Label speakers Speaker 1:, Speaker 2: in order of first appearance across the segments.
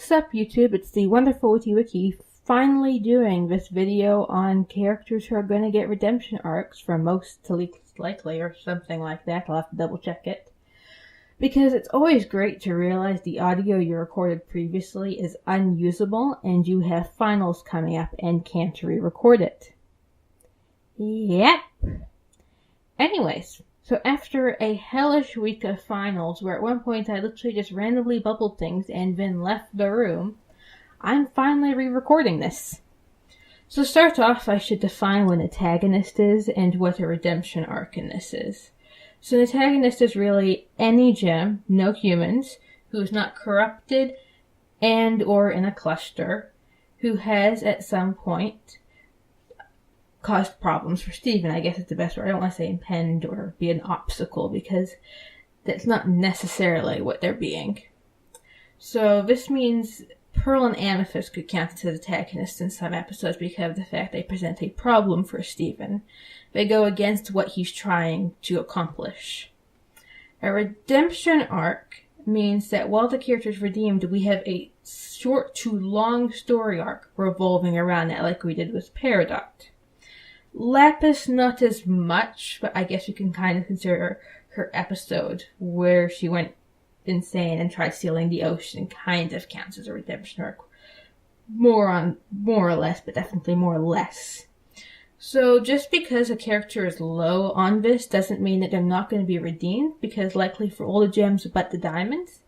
Speaker 1: Sup YouTube, it's the wonderful Wiki finally doing this video on characters who are going to get redemption arcs from most to least likely or something like that. I'll have to double check it. Because it's always great to realize the audio you recorded previously is unusable and you have finals coming up and can't re-record it. Yep. Anyways, so after a hellish week of finals, where at one point I literally just randomly bubbled things and then left the room, I'm finally re-recording this. So to start off, I should define what an antagonist is and what a redemption arc in this is. So an antagonist is really any gem, no humans, who is not corrupted and or in a cluster, who has at some point caused problems for Steven. I guess it's the best word. I don't want to say impede or be an obstacle because that's not necessarily what they're being. So this means Pearl and Amethyst could count as antagonists in some episodes because of the fact they present a problem for Steven. They go against what he's trying to accomplish. A redemption arc means that while the character is redeemed, we have a short to long story arc revolving around that, like we did with Peridot. Lapis, not as much, but I guess we can kind of consider her episode where she went insane and tried stealing the ocean kind of counts as a redemption arc. More or less, but definitely more or less. So just because a character is low on this doesn't mean that they're not going to be redeemed, because likely for all the gems but the diamonds,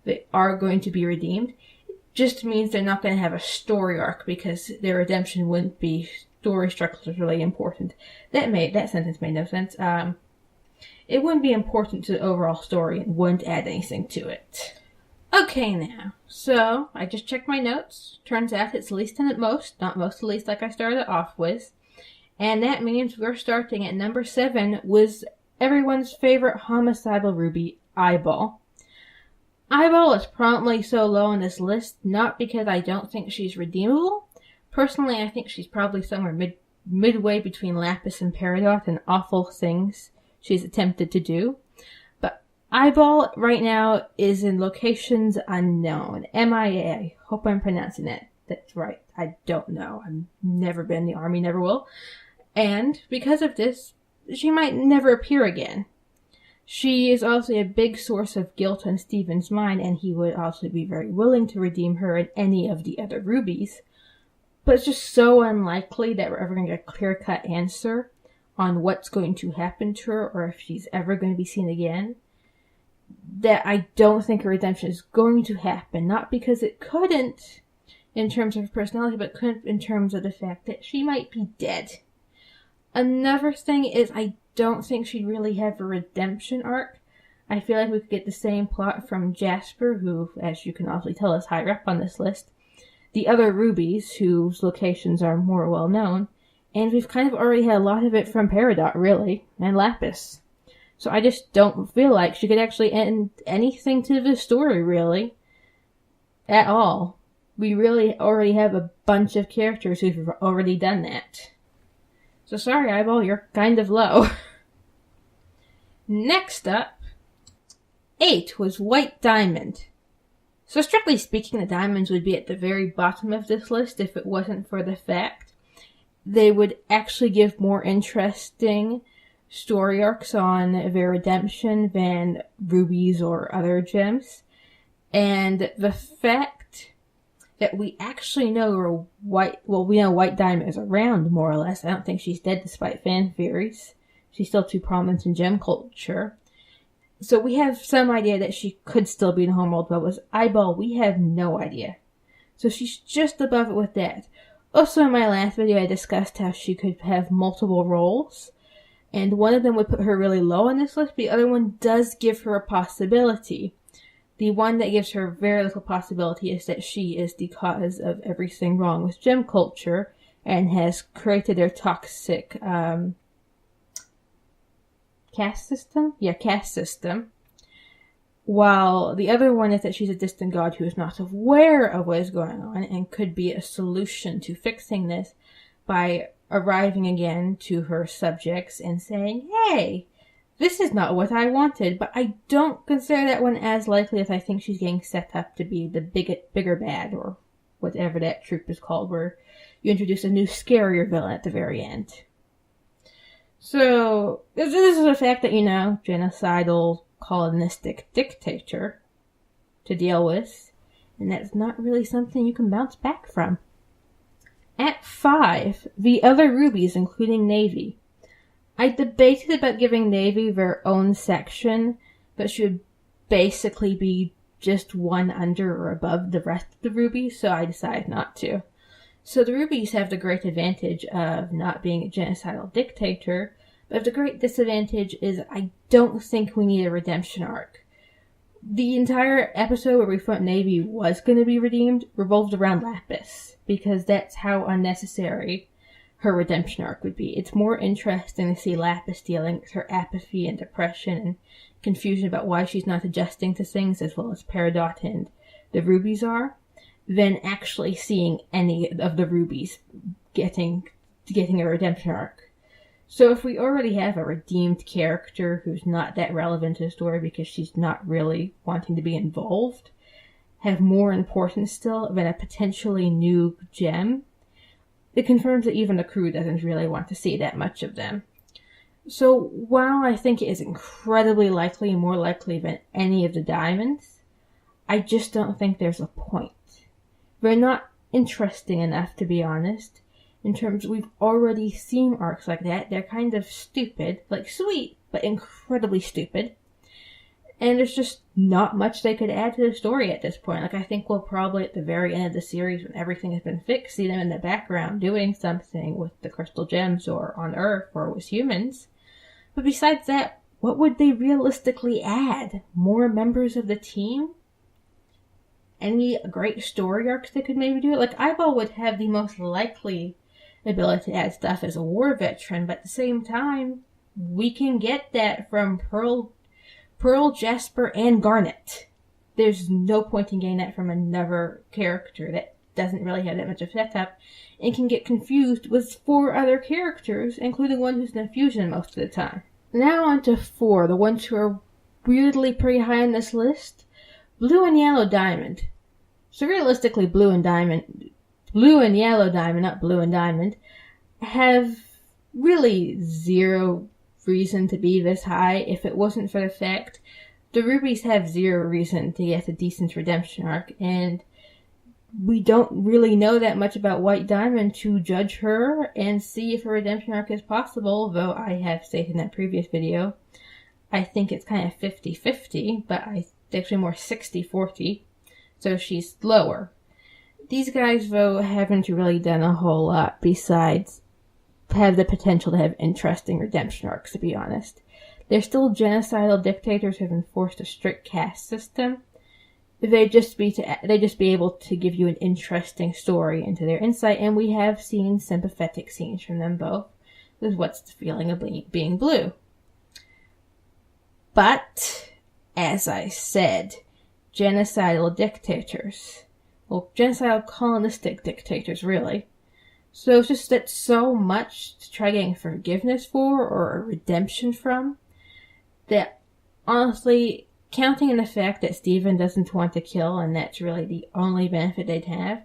Speaker 1: they are going to be redeemed. It just means they're not going to have a story arc because their redemption wouldn't be story structure is really important. That sentence made no sense. It wouldn't be important to the overall story and wouldn't add anything to it. Okay now, so I just checked my notes. Turns out it's least and at most, not most to least like I started off with. And that means we're starting at number 7 with everyone's favorite homicidal ruby, Eyeball. Eyeball is prominently so low on this list, not because I don't think she's redeemable. Personally, I think she's probably somewhere midway between Lapis and Peridot and awful things she's attempted to do. But Eyeball right now is in locations unknown. MIA. I hope I'm pronouncing it. That's right. I don't know. I've never been in the army, never will. And because of this, she might never appear again. She is also a big source of guilt on Steven's mind, and he would also be very willing to redeem her and any of the other rubies. But it's just so unlikely that we're ever going to get a clear-cut answer on what's going to happen to her or if she's ever going to be seen again, that I don't think her redemption is going to happen. Not because it couldn't in terms of her personality, but couldn't in terms of the fact that she might be dead. Another thing is I don't think she'd really have a redemption arc. I feel like we could get the same plot from Jasper, who, as you can also tell, is higher up on this list. The other rubies, whose locations are more well known, and we've kind of already had a lot of it from Peridot, really, and Lapis. So I just don't feel like she could actually end anything to the story, really, at all. We really already have a bunch of characters who've already done that. So sorry, Eyeball, you're kind of low. Next up, 8 was White Diamond. So strictly speaking, the diamonds would be at the very bottom of this list if it wasn't for the fact they would actually give more interesting story arcs on their redemption than rubies or other gems. And the fact that we actually know we know White Diamond is around more or less. I don't think she's dead despite fan theories. She's still too prominent in gem culture. So we have some idea that she could still be in the homeworld, but with Eyeball, we have no idea. So she's just above it with that. Also, in my last video, I discussed how she could have multiple roles, and one of them would put her really low on this list, but the other one does give her a possibility. The one that gives her very little possibility is that she is the cause of everything wrong with gem culture and has created their toxic caste system? Yeah, caste system. While the other one is that she's a distant god who is not aware of what is going on and could be a solution to fixing this by arriving again to her subjects and saying, hey, this is not what I wanted, but I don't consider that one as likely as I think she's getting set up to be the bigger bad, or whatever that troop is called, where you introduce a new scarier villain at the very end. So, this is the fact that, genocidal, colonistic dictator to deal with, and that's not really something you can bounce back from. At 5, the other rubies, including Navy. I debated about giving Navy their own section, but she would basically be just one under or above the rest of the rubies, so I decided not to. So the rubies have the great advantage of not being a genocidal dictator, but the great disadvantage is I don't think we need a redemption arc. The entire episode where we thought Navy was going to be redeemed revolved around Lapis, because that's how unnecessary her redemption arc would be. It's more interesting to see Lapis dealing with her apathy and depression and confusion about why she's not adjusting to things, as well as Peridot and the rubies are, than actually seeing any of the rubies getting a redemption arc. So if we already have a redeemed character who's not that relevant to the story because she's not really wanting to be involved, have more importance still than a potentially new gem, it confirms that even the crew doesn't really want to see that much of them. So while I think it is incredibly likely, more likely than any of the diamonds, I just don't think there's a point. They're not interesting enough, to be honest. In terms, we've already seen arcs like that. They're kind of stupid, like sweet, but incredibly stupid. And there's just not much they could add to the story at this point. Like, I think we'll probably, at the very end of the series, when everything has been fixed, see them in the background doing something with the crystal gems, or on Earth, or with humans. But besides that, what would they realistically add? More members of the team? Any great story arcs they could maybe do? Like, Eyeball would have the most likely ability to add stuff as a war veteran, but at the same time, we can get that from Pearl, Jasper, and Garnet. There's no point in getting that from another character that doesn't really have that much of setup and can get confused with 4 other characters, including one who's in a fusion most of the time. Now on to 4, the ones who are weirdly pretty high on this list. Blue and Yellow Diamond. So realistically, Blue and Yellow Diamond, not Blue and Diamond, have really zero reason to be this high if it wasn't for the fact the rubies have zero reason to get a decent redemption arc, and we don't really know that much about White Diamond to judge her and see if a redemption arc is possible, though I have stated in that previous video I think it's kind of 50-50, but actually more 60-40, so she's lower. These guys, though, haven't really done a whole lot besides have the potential to have interesting redemption arcs, to be honest. They're still genocidal dictators who have enforced a strict caste system. They'd just be able to give you an interesting story into their insight, and we have seen sympathetic scenes from them both with what's the feeling of being blue. But, as I said, genocidal dictators. Well, genocidal colonistic dictators, really. So it's just that so much to try getting forgiveness for or a redemption from that, honestly, counting in the fact that Steven doesn't want to kill and that's really the only benefit they'd have,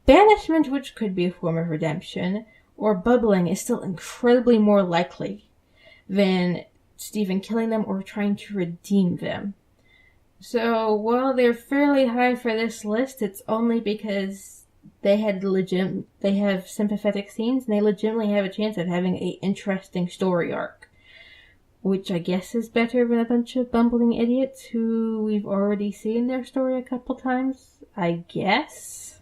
Speaker 1: banishment, which could be a form of redemption, or bubbling is still incredibly more likely than Steven killing them or trying to redeem them. So, while they're fairly high for this list, it's only because they have sympathetic scenes, and they legitimately have a chance of having an interesting story arc. Which I guess is better than a bunch of bumbling idiots who we've already seen their story a couple times, I guess.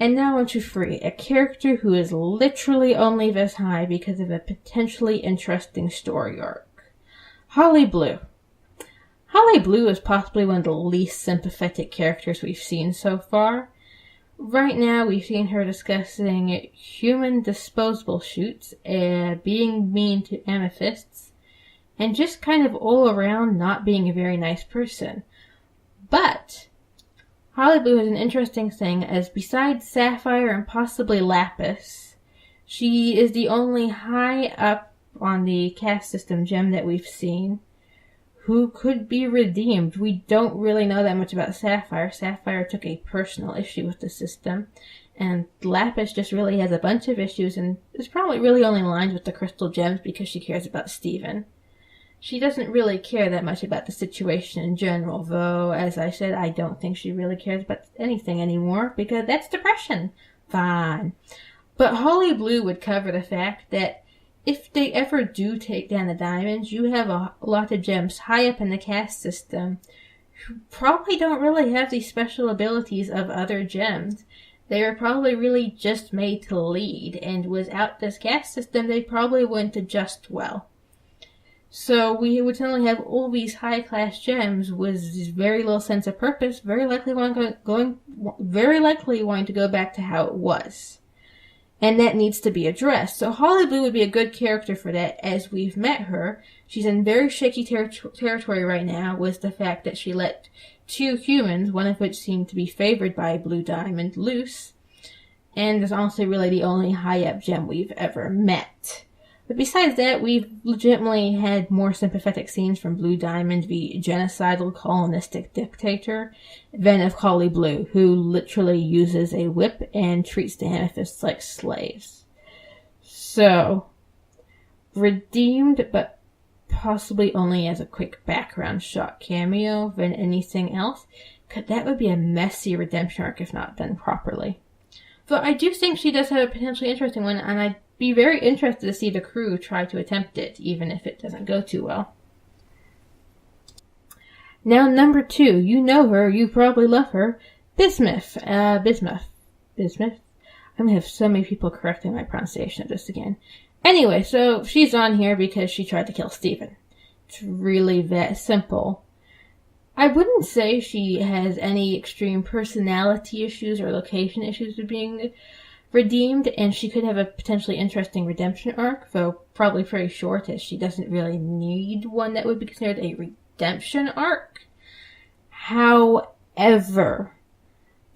Speaker 1: And now on to 3, a character who is literally only this high because of a potentially interesting story arc. Holly Blue. Holly Blue is possibly one of the least sympathetic characters we've seen so far. Right now, we've seen her discussing human disposable chutes, being mean to amethysts, and just kind of all around not being a very nice person. But Holly Blue has an interesting thing, as besides Sapphire and possibly Lapis, she is the only high up on the caste system gem that we've seen who could be redeemed. We don't really know that much about Sapphire. Sapphire took a personal issue with the system, and Lapis just really has a bunch of issues and is probably really only aligned with the crystal gems because she cares about Steven. She doesn't really care that much about the situation in general, though, as I said, I don't think she really cares about anything anymore because that's depression. Fine. But Holly Blue would cover the fact that if they ever do take down the diamonds, you have a lot of gems high up in the caste system who probably don't really have the special abilities of other gems. They were probably really just made to lead, and without this caste system, they probably wouldn't adjust well. So we would suddenly have all these high-class gems with very little sense of purpose, very likely wanting to go back to how it was. And that needs to be addressed. So Holly Blue would be a good character for that, as we've met her. She's in very shaky territory right now with the fact that she let 2 humans, one of which seemed to be favored by Blue Diamond, loose. And is honestly really the only high-up gem we've ever met. But besides that, we've legitimately had more sympathetic scenes from Blue Diamond, the genocidal colonistic dictator, than of Holly Blue, who literally uses a whip and treats the amethysts like slaves. So, redeemed, but possibly only as a quick background shot cameo than anything else. That would be a messy redemption arc if not done properly. Though I do think she does have a potentially interesting one, and I'd be very interested to see the crew try to attempt it, even if it doesn't go too well. Now, number 2. You know her. You probably love her. Bismuth. Bismuth. I'm gonna have so many people correcting my pronunciation of this again. Anyway, so she's on here because she tried to kill Steven. It's really that simple. I wouldn't say she has any extreme personality issues or location issues with being redeemed, and she could have a potentially interesting redemption arc, though probably pretty short, as she doesn't really need one that would be considered a redemption arc. However,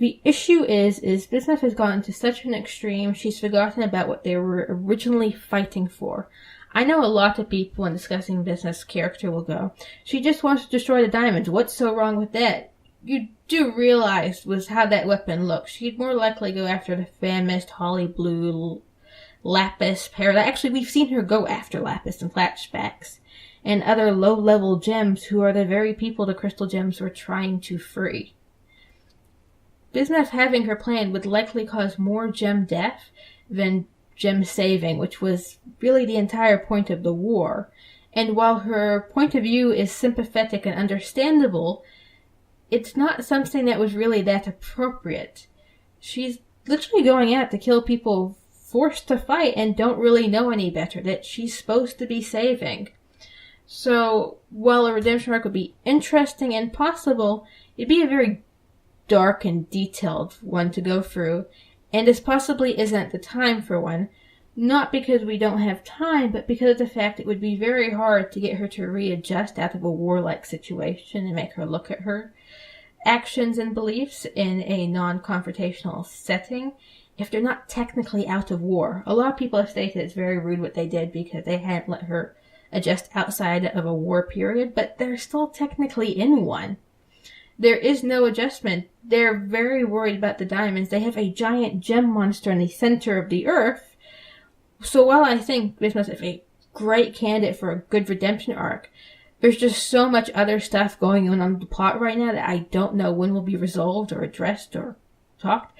Speaker 1: the issue is Bismuth has gotten to such an extreme, she's forgotten about what they were originally fighting for. I know a lot of people in discussing Bismuth's character will go, she just wants to destroy the diamonds, what's so wrong with that? You do realize with how that weapon looks, she'd more likely go after the famous Holly Blue, Lapis, Paradise. Actually, we've seen her go after Lapis in flashbacks, and other low-level gems who are the very people the crystal gems were trying to free. Bismuth having her plan would likely cause more gem death than gem saving, which was really the entire point of the war. And while her point of view is sympathetic and understandable, it's not something that was really that appropriate. She's literally going out to kill people forced to fight and don't really know any better, that she's supposed to be saving. So, while a redemption arc would be interesting and possible, it'd be a very dark and detailed one to go through, and this possibly isn't the time for one. Not because we don't have time, but because of the fact it would be very hard to get her to readjust out of a warlike situation and make her look at her actions and beliefs in a non-confrontational setting if they're not technically out of war. A lot of people have stated it's very rude what they did because they hadn't let her adjust outside of a war period, but they're still technically in one. There is no adjustment. They're very worried about the diamonds. They have a giant gem monster in the center of the earth. So while I think Bismuth is a great candidate for a good redemption arc, there's just so much other stuff going on the plot right now that I don't know when will be resolved or addressed or talked.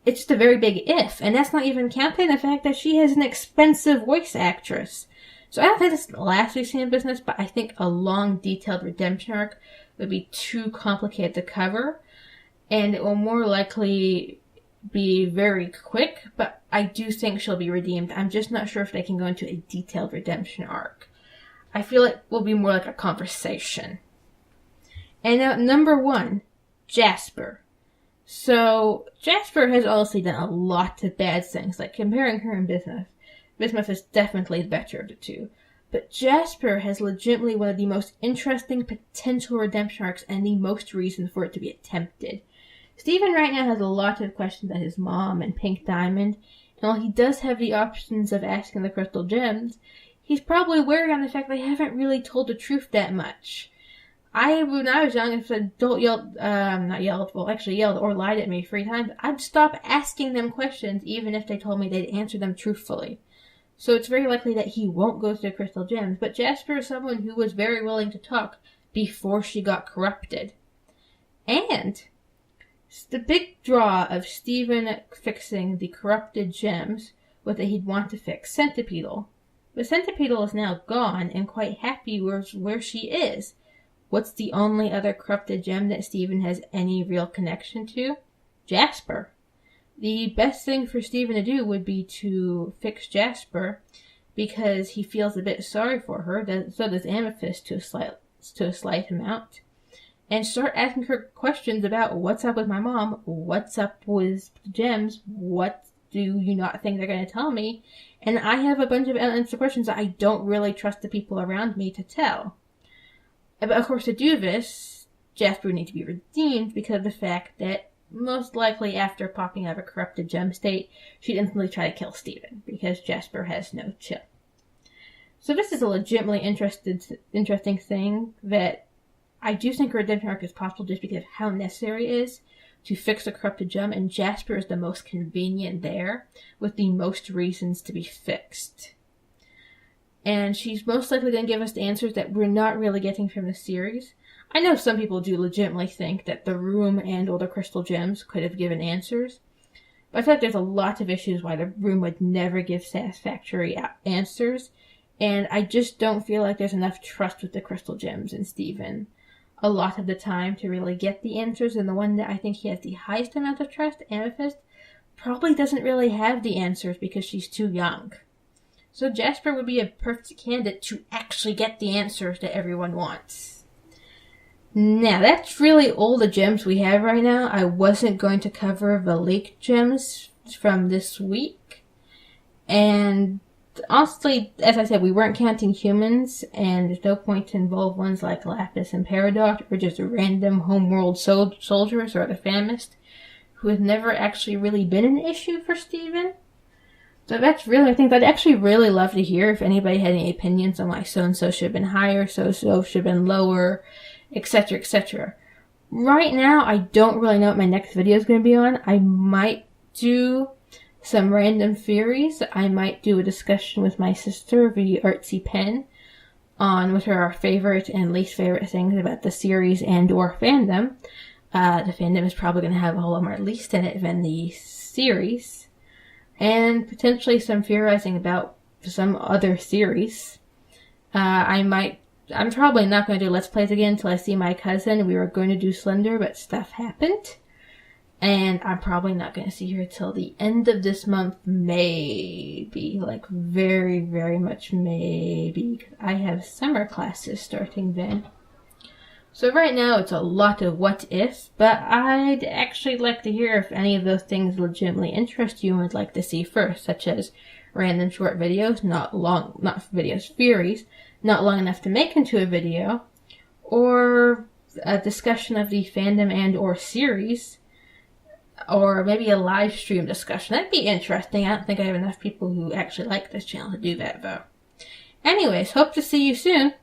Speaker 1: It's just a very big if, and that's not even counting the fact that she has an expensive voice actress. So I don't think this is the last we've seen in Bismuth, but I think a long, detailed redemption arc would be too complicated to cover, and it will more likely be very quick, but I do think she'll be redeemed. I'm just not sure if they can go into a detailed redemption arc. I feel it will be more like a conversation. And now, number 1, Jasper. So, Jasper has honestly done a lot of bad things, like comparing her and Bismuth. Bismuth is definitely the better of the two. But Jasper has legitimately one of the most interesting potential redemption arcs and the most reason for it to be attempted. Steven right now has a lot of questions about his mom and Pink Diamond, and while he does have the options of asking the crystal gems, he's probably wary on the fact they haven't really told the truth that much. When I was young, if an adult yelled or lied at me 3 times, I'd stop asking them questions even if they told me they'd answer them truthfully. So it's very likely that he won't go to the crystal gems, but Jasper is someone who was very willing to talk before she got corrupted. And the big draw of Steven fixing the corrupted gems was that he'd want to fix Centipedal. But Centipedal is now gone and quite happy where she is. What's the only other corrupted gem that Steven has any real connection to? Jasper. The best thing for Steven to do would be to fix Jasper because he feels a bit sorry for her, so does Amethyst to a slight amount, and start asking her questions about what's up with my mom, what's up with the gems, what do you not think they're going to tell me, and I have a bunch of unanswered questions that I don't really trust the people around me to tell. But of course, to do this, Jasper would need to be redeemed because of the fact that most likely after popping out of a corrupted gem state, she'd instantly try to kill Steven because Jasper has no chill. So this is a legitimately interesting thing that I do think a redemption arc is possible just because of how necessary it is to fix a corrupted gem, and Jasper is the most convenient there with the most reasons to be fixed. And she's most likely going to give us the answers that we're not really getting from the series. I know some people do legitimately think that the room and or the crystal gems could have given answers, but I feel like there's a lot of issues why the room would never give satisfactory answers, and I just don't feel like there's enough trust with the crystal gems in Steven a lot of the time to really get the answers, and the one that I think he has the highest amount of trust, Amethyst, probably doesn't really have the answers because she's too young. So Jasper would be a perfect candidate to actually get the answers that everyone wants. Now, that's really all the gems we have right now. I wasn't going to cover the leaked gems from this week. And honestly, as I said, we weren't counting humans, and there's no point to involve ones like Lapis and Paradox, or just random homeworld soldiers or the Famist, who have never actually really been an issue for Steven. So that's really, I think I'd actually really love to hear if anybody had any opinions on why so-and-so should have been higher, so-and-so should have been lower, etc., etc. Right now, I don't really know what my next video is going to be on. I might do some random theories. I might do a discussion with my sister, the Artsy Pen, on what are our favorite and least favorite things about the series and or fandom. The fandom is probably going to have a whole lot more least in it than the series. And potentially some theorizing about some other series. I'm probably not going to do Let's Plays again until I see my cousin. We were going to do Slender, but stuff happened. And I'm probably not going to see her till the end of this month, maybe. Like, very, very much maybe. I have summer classes starting then. So right now it's a lot of what if, but I'd actually like to hear if any of those things legitimately interest you and would like to see first, such as random short videos, theories, not long enough to make into a video, or a discussion of the fandom and or series, or maybe a live stream discussion. That'd be interesting. I don't think I have enough people who actually like this channel to do that, though. Anyways, hope to see you soon.